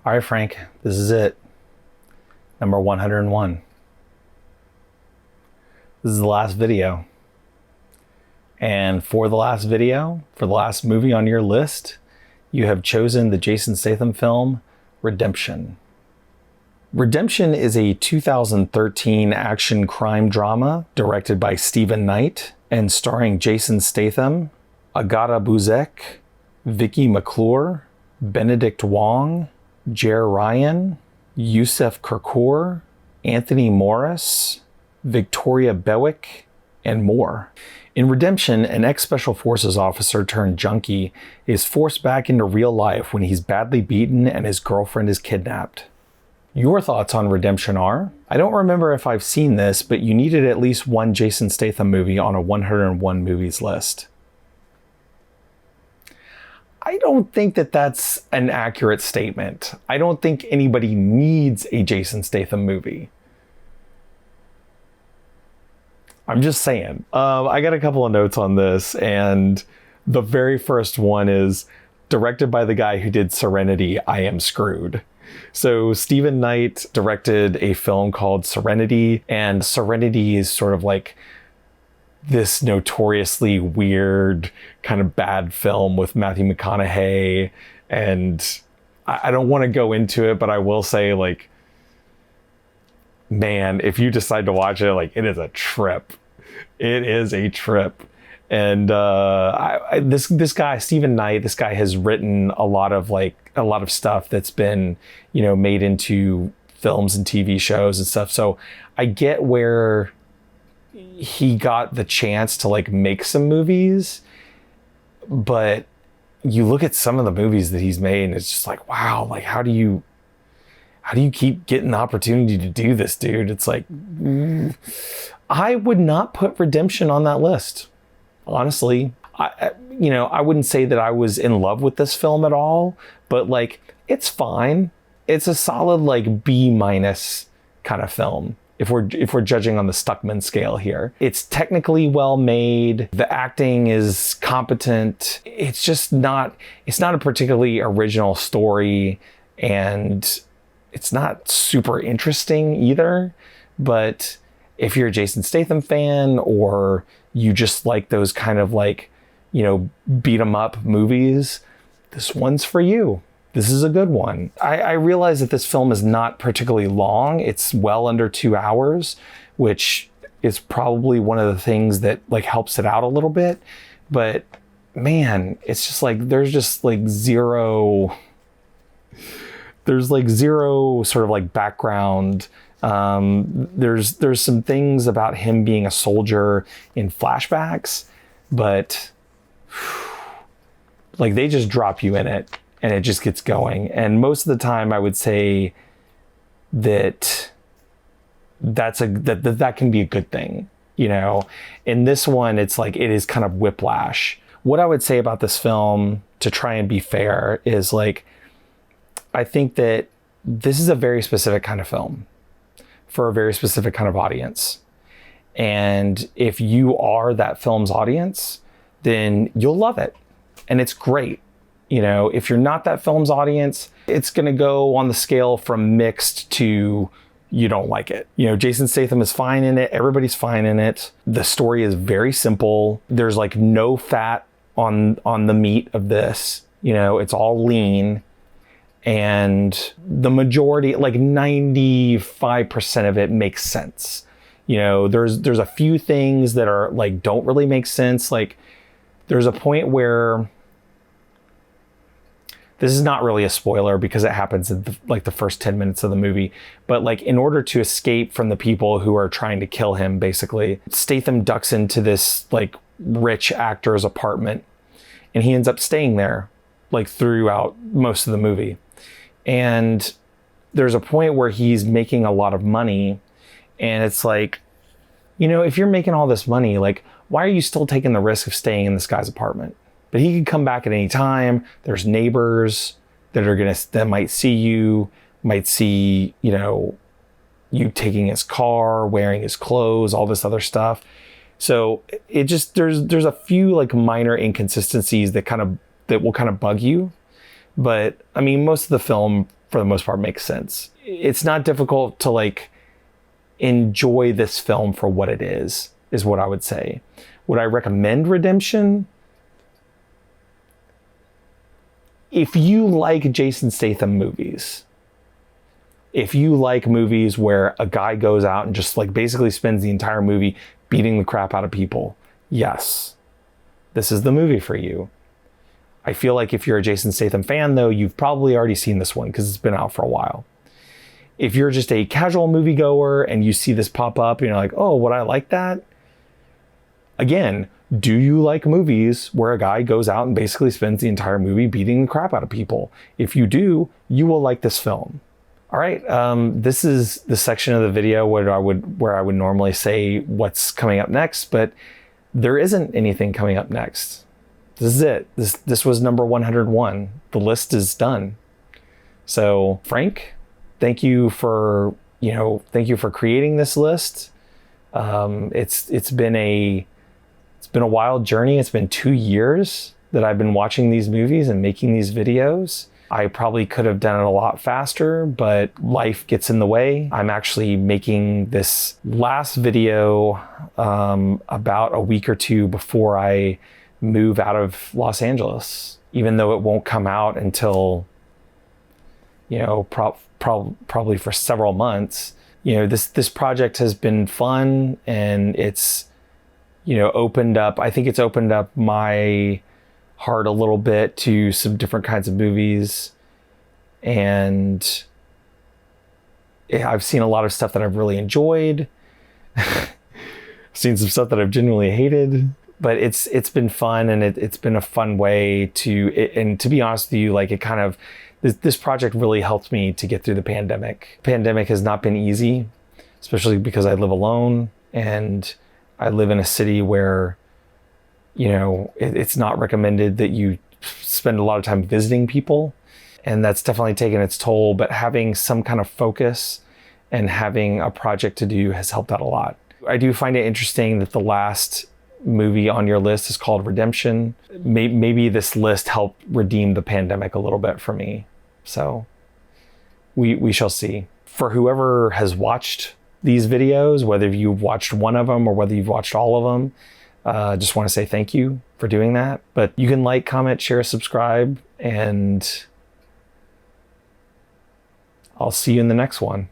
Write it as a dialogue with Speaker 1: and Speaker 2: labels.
Speaker 1: All right, Frank, this is it. Number 101. This is the last video. And for the last video, for the last movie on your list, you have chosen the Jason Statham film, Redemption. Redemption is a 2013 action crime drama directed by Stephen Knight and starring Jason Statham, Agata Buzek, Vicky McClure, Benedict Wong, Jer Ryan, Youssef Kerkour, Anthony Morris, Victoria Bewick, and more. In Redemption, an ex-Special Forces officer turned junkie is forced back into real life when he's badly beaten and his girlfriend is kidnapped. Your thoughts on Redemption are? I don't remember if I've seen this, but you needed at least one Jason Statham movie on a 101 movies list. I don't think that that's an accurate statement. I don't think anybody needs a Jason Statham movie. I'm just saying. I got a couple of notes on this, and the very first one is directed by the guy who did Serenity, I Am Screwed. So Stephen Knight directed a film called Serenity, and Serenity is sort of like this notoriously weird kind of bad film with Matthew McConaughey. And I don't want to go into it, but I will say, like, man, if you decide to watch it, like, it is a trip. It is a trip. And this guy, Stephen Knight, this guy has written a lot of stuff that's been, made into films and TV shows and stuff. So I get where he got the chance to like make some movies, but you look at some of the movies that he's made and it's just like, wow, like how do you keep getting the opportunity to do this, dude? It's like, I would not put Redemption on that list. Honestly, I wouldn't say that I was in love with this film at all, but like, it's fine. It's a solid like B- kind of film. If we're judging on the Stuckman scale here, it's technically well made. The acting is competent. It's just not a particularly original story, and it's not super interesting either. But if you're a Jason Statham fan, or you just like those kind of like, beat 'em up movies, this one's for you. This is a good one. I realize that this film is not particularly long. It's well under 2 hours, which is probably one of the things that like helps it out a little bit. But man, it's just like, there's zero sort of like background. There's some things about him being a soldier in flashbacks, but like they just drop you in it. And it just gets going. And most of the time I would say that that can be a good thing. In this one, it's like, it is kind of whiplash. What I would say about this film, to try and be fair, is like, I think that this is a very specific kind of film for a very specific kind of audience. And if you are that film's audience, then you'll love it. And it's great. If you're not that film's audience, it's going to go on the scale from mixed to you don't like it. Jason Statham is fine in it. Everybody's fine in it. The story is very simple. There's like no fat on the meat of this. It's all lean. And the majority, like 95% of it makes sense. There's a few things that are like, don't really make sense. Like there's a point where, this is not really a spoiler because it happens in the first 10 minutes of the movie. But like, in order to escape from the people who are trying to kill him, basically, Statham ducks into this like rich actor's apartment, and he ends up staying there like throughout most of the movie. And there's a point where he's making a lot of money, and it's like, if you're making all this money, like, why are you still taking the risk of staying in this guy's apartment? But he can come back at any time. There's neighbors that might see you, you taking his car, wearing his clothes, all this other stuff. So it just, there's a few like minor inconsistencies that will kind of bug you. But I mean, most of the film for the most part makes sense. It's not difficult to like enjoy this film for what it is what I would say. Would I recommend Redemption? If you like Jason Statham movies, if you like movies where a guy goes out and just like basically spends the entire movie beating the crap out of people, yes, this is the movie for you. I feel like if you're a Jason Statham fan, though, you've probably already seen this one because it's been out for a while. If you're just a casual moviegoer and you see this pop up and you're like, oh, would I like that? Again, do you like movies where a guy goes out and basically spends the entire movie beating the crap out of people? If you do, you will like this film. All right, this is the section of the video where I would normally say what's coming up next, but there isn't anything coming up next. This is it. This was number 101. The list is done. So Frank, thank you for creating this list. It's been a wild journey. It's been 2 years that I've been watching these movies and making these videos. I probably could have done it a lot faster, but life gets in the way. I'm actually making this last video about a week or two before I move out of Los Angeles, even though it won't come out until, probably for several months. This project has been fun, and it's, opened up my heart a little bit to some different kinds of movies. And I've seen a lot of stuff that I've really enjoyed. Seen some stuff that I've genuinely hated, but it's been fun, and it's been a fun way and to be honest with you, like this project really helped me to get through the pandemic. Pandemic has not been easy, especially because I live alone and I live in a city where, it's not recommended that you spend a lot of time visiting people. And that's definitely taken its toll, but having some kind of focus and having a project to do has helped out a lot. I do find it interesting that the last movie on your list is called Redemption. Maybe this list helped redeem the pandemic a little bit for me. So we shall see. For whoever has watched these videos, whether you've watched one of them or whether you've watched all of them, just want to say thank you for doing that. But you can like, comment, share, subscribe, and I'll see you in the next one.